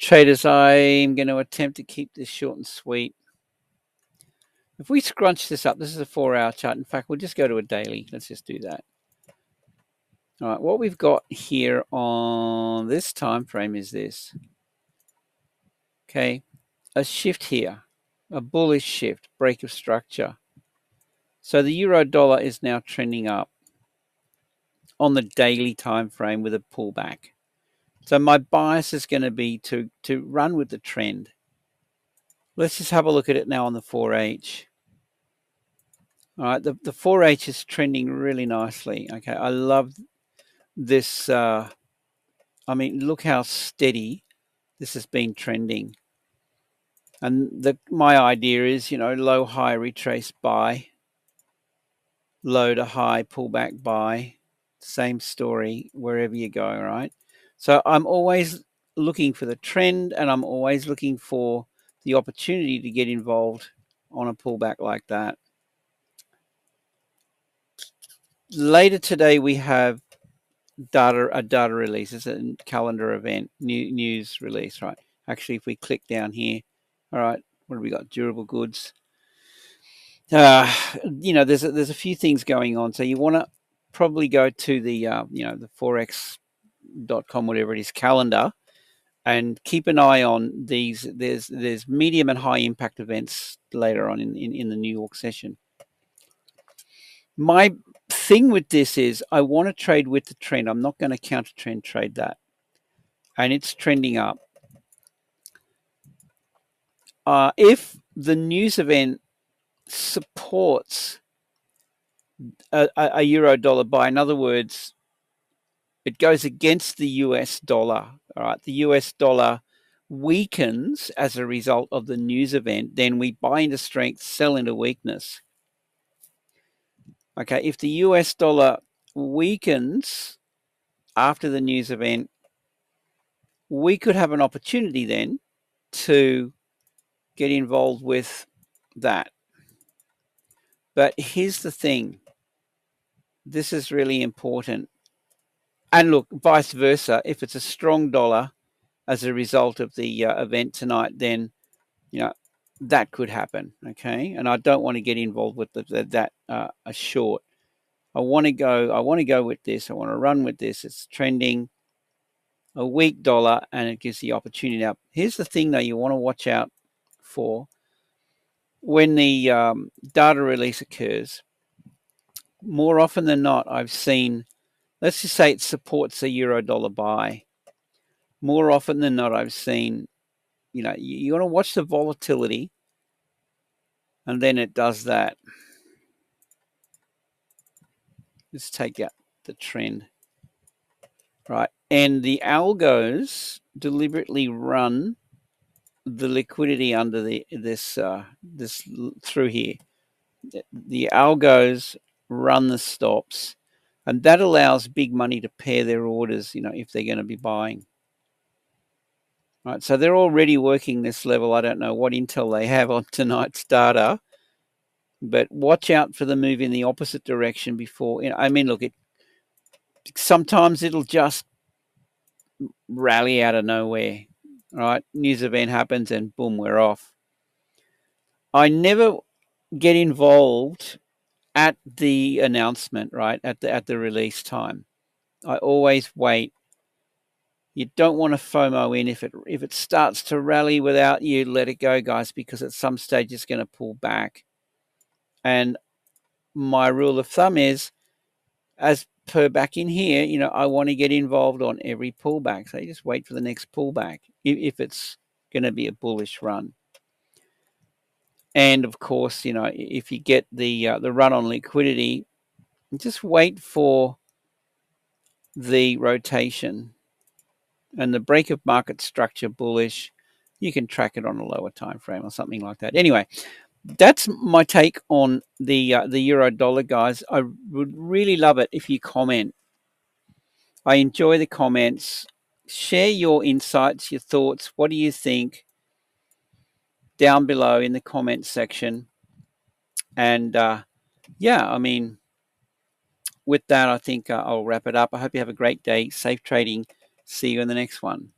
Traders, I'm going to attempt to keep this short and sweet. If we scrunch this up, this is a 4-hour chart. In fact, we'll just go to a daily. Let's just do that. All right, what we've got here on this time frame is this. Okay, a shift here, a bullish shift, break of structure. So the euro dollar is now trending up on the daily time frame with a pullback. So my bias is going to be to run with the trend. Let's just have a look at it now on the 4H. All right, the 4H is trending really nicely. Okay, I love this. I mean, look how steady this has been trending. And my idea is, low, high, retrace buy, low to high, pullback buy. Same story wherever you go, right? So I'm always looking for the trend, and I'm always looking for the opportunity to get involved on a pullback like that. Later today, we have a data release. It's a calendar event, news release, right? Actually, if we click down here, all right, what have we got? Durable goods. There's a few things going on. So you want to probably go to the the forex.com, whatever it is, calendar, and keep an eye on these. There's medium and high impact events later on in the New York session. My thing with this is I want to trade with the trend. I'm not going to counter trend trade that. And it's trending up. If the news event supports a euro dollar buy, in other words, it goes against the US dollar, all right, the US dollar weakens as a result of the news event, then we buy into strength, sell into weakness. Okay, if the US dollar weakens after the news event, we could have an opportunity then to get involved with that. But here's the thing. This is really important. And look, vice versa, if it's a strong dollar as a result of the event tonight, then, that could happen, okay? And I don't want to get involved with that a short. I want to go with this. I want to run with this. It's trending a weak dollar, and it gives the opportunity. Now, here's the thing, though, you want to watch out for when the data release occurs. More often than not, I've seen, let's just say it supports a euro dollar buy. More often than not, I've seen, you want to watch the volatility, and then it does that. Let's take out the trend, right? And the algos deliberately run the liquidity under this through here. The algos run the stops, and that allows big money to pair their orders, if they're going to be buying. Right, so they're already working this level. I don't know what intel they have on tonight's data, but watch out for the move in the opposite direction before. Look, sometimes it'll just rally out of nowhere. Right, news event happens and boom, we're off. I never get involved at the announcement, right, at the release time. I always wait. You don't want to FOMO in. If it starts to rally without you, let it go, guys, because at some stage it's going to pull back. And my rule of thumb is, as per back in here, I want to get involved on every pullback. So you just wait for the next pullback if it's going to be a bullish run. And of course, if you get the run on liquidity, just wait for the rotation and the break of market structure bullish. You can track it on a lower time frame or something like that. Anyway, that's my take on the euro dollar, guys. I would really love it if you comment. I enjoy the comments. Share your insights, your thoughts. What do you think? Down below in the comments section. And with that, I think I'll wrap it up. I hope you have a great day. Safe trading. See you in the next one.